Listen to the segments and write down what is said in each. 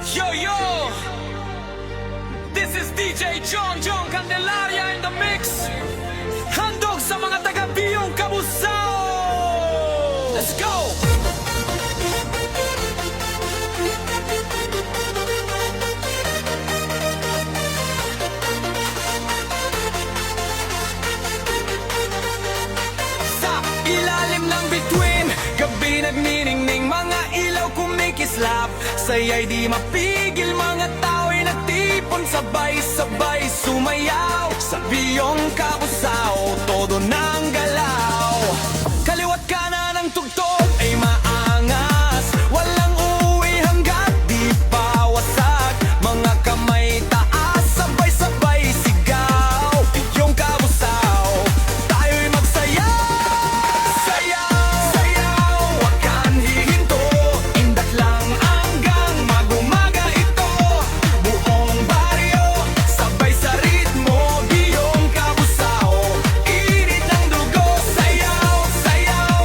Yo, yo! This is DJ John Candelaria in the mix. Handog sa mga taga-Biyong Cabusao! Let's go! Sa ilalim ng bituin, gabi nagniningning, mga ilaw kumikislap. Saya'y di mapigil, mga tao'y nagtipon, sabay-sabay sumayaw. Sa Biyong Cabusao, todo ng galaw. Kaliwat kanan ng tugtog ay maangas, walang uuwi hanggat di pa wasak. Mga kamay taas, sabay-sabay sigaw. Biyong Cabusao, tayo'y magsayaw. Sayaw, sayaw, wag kang hihinto, indak lang hanggang mag-umaga ito. Buong baryo, sabay sa ritmo. Biyong Cabusao, init ng dugo. Sayaw, sayaw,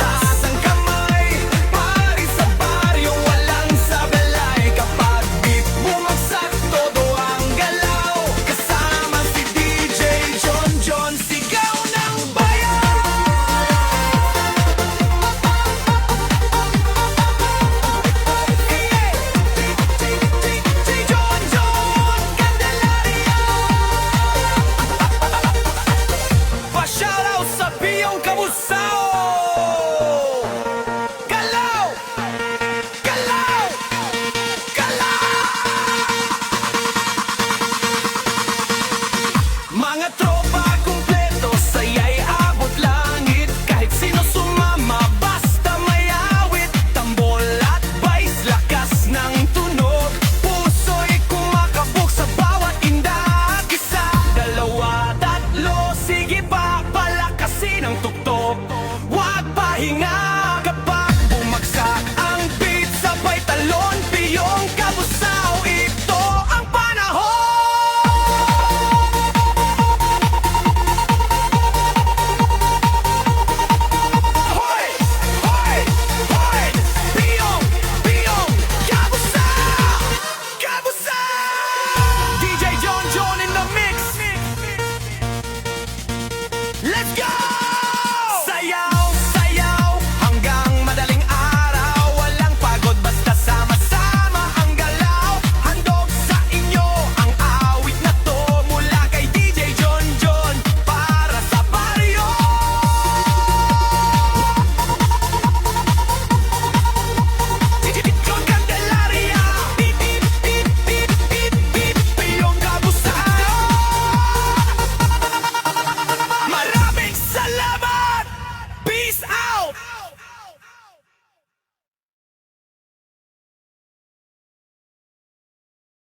taas ang kamay, pari sa baryo, walang sablay. Kapag beat bumagsak, todo ang galaw. Kasama si DJ John, sigaw ng bayan. John Candelaria. Pa-shoutout sa Biyong Cabusao. Galaw! Galaw! Galaw! Mga tropa kumpleto, saya'y abot langit. Kahit sino sumama, basta may awit. Tambol at vice, lakas ng tunog. Puso'y kumakabog sa bawat indak. Isa, dalawa, tatlo, sige pa, palakasin ang tuktok. Huwag pahinga.